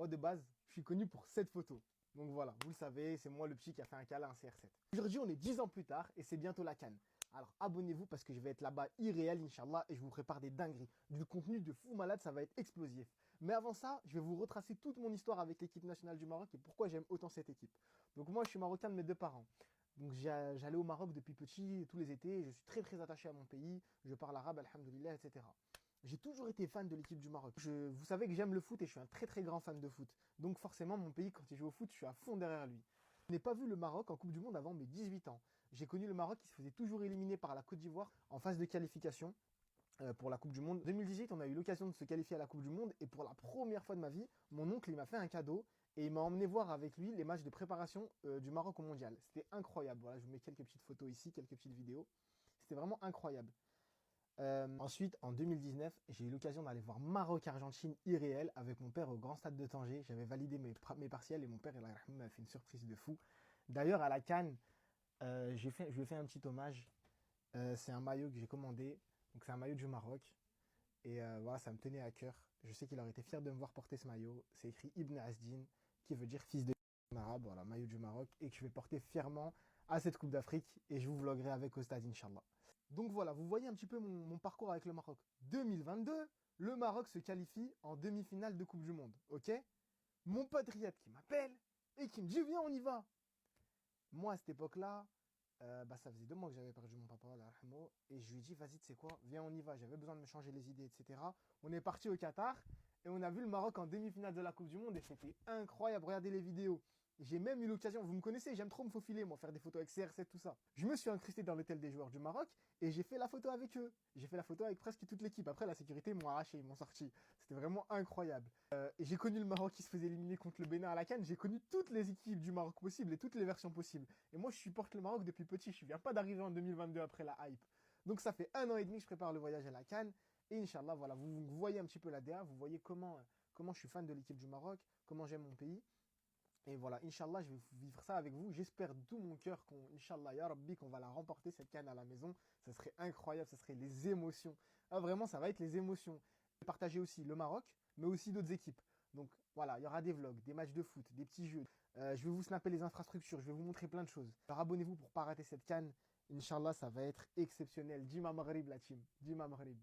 Moi, de base, je suis connu pour cette photo. Donc voilà, vous le savez, c'est moi le petit qui a fait un câlin à un CR7. Aujourd'hui, on est 10 ans plus tard et c'est bientôt la CAN. Alors abonnez-vous parce que je vais être là-bas irréel, Inch'Allah, et je vous prépare des dingueries. Du contenu de fou malade, ça va être explosif. Mais avant ça, je vais vous retracer toute mon histoire avec l'équipe nationale du Maroc et pourquoi j'aime autant cette équipe. Donc moi, je suis marocain de mes deux parents. Donc j'allais au Maroc depuis petit, tous les étés, je suis très très attaché à mon pays, je parle arabe, alhamdoulilah, etc. J'ai toujours été fan de l'équipe du Maroc. Vous savez que j'aime le foot et je suis un très très grand fan de foot. Donc forcément, mon pays, quand il joue au foot, je suis à fond derrière lui. Je n'ai pas vu le Maroc en Coupe du Monde avant mes 18 ans. J'ai connu le Maroc qui se faisait toujours éliminer par la Côte d'Ivoire en phase de qualification pour la Coupe du Monde. En 2018, on a eu l'occasion de se qualifier à la Coupe du Monde et pour la première fois de ma vie, mon oncle il m'a fait un cadeau et il m'a emmené voir avec lui les matchs de préparation du Maroc au Mondial. C'était incroyable. Voilà, je vous mets quelques petites photos ici, quelques petites vidéos. C'était vraiment incroyable. Ensuite, en 2019, j'ai eu l'occasion d'aller voir Maroc-Argentine irréel avec mon père au grand stade de Tanger. J'avais validé mes partiels et mon père m'a fait une surprise de fou. D'ailleurs, à la CAN, je lui ai fait un petit hommage. C'est un maillot que j'ai commandé. Donc, c'est un maillot du Maroc. Et voilà, ça me tenait à cœur. Je sais qu'il aurait été fier de me voir porter ce maillot. C'est écrit Ibn Asdin, qui veut dire fils de en arabe, voilà, maillot du Maroc. Et que je vais porter fièrement à cette Coupe d'Afrique. Et je vous vloguerai avec au stade, Inch'Allah. Donc voilà, vous voyez un petit peu mon parcours avec le Maroc. 2022, le Maroc se qualifie en demi-finale de Coupe du Monde, ok? Mon pote Riyad qui m'appelle et qui me dit viens on y va. Moi à cette époque-là, ça faisait 2 mois que j'avais perdu mon papa, là, et je lui ai dit vas-y tu sais quoi, viens on y va, j'avais besoin de me changer les idées, etc. On est parti au Qatar et on a vu le Maroc en demi-finale de la Coupe du Monde et c'était incroyable, regardez les vidéos. J'ai même eu l'occasion, vous me connaissez, j'aime trop me faufiler, moi, faire des photos avec CR7, tout ça. Je me suis incrusté dans l'hôtel des joueurs du Maroc et j'ai fait la photo avec eux. J'ai fait la photo avec presque toute l'équipe. Après, la sécurité, ils m'ont arraché, ils m'ont sorti. C'était vraiment incroyable. Et j'ai connu le Maroc qui se faisait éliminer contre le Bénin à la CAN. J'ai connu toutes les équipes du Maroc possibles et toutes les versions possibles. Et moi, je supporte le Maroc depuis petit. Je ne viens pas d'arriver en 2022 après la hype. Donc, ça fait 1 an et demi que je prépare le voyage à la CAN. Et Inch'Allah, voilà, vous voyez un petit peu la DA, vous voyez comment je suis fan de l'équipe du Maroc, comment j'aime mon pays. Et voilà, Inch'Allah, je vais vivre ça avec vous. J'espère de tout mon cœur Inch'Allah, Ya Rabbi, qu'on va la remporter cette CAN à la maison. Ça serait incroyable, ça serait les émotions. Ah, vraiment, ça va être les émotions. Partager aussi le Maroc, mais aussi d'autres équipes. Donc voilà, il y aura des vlogs, des matchs de foot, des petits jeux. Je vais vous snapper les infrastructures, je vais vous montrer plein de choses. Alors abonnez-vous pour ne pas rater cette CAN. Inch'Allah, ça va être exceptionnel. Dima Maghrib, la team. Dima Maghrib.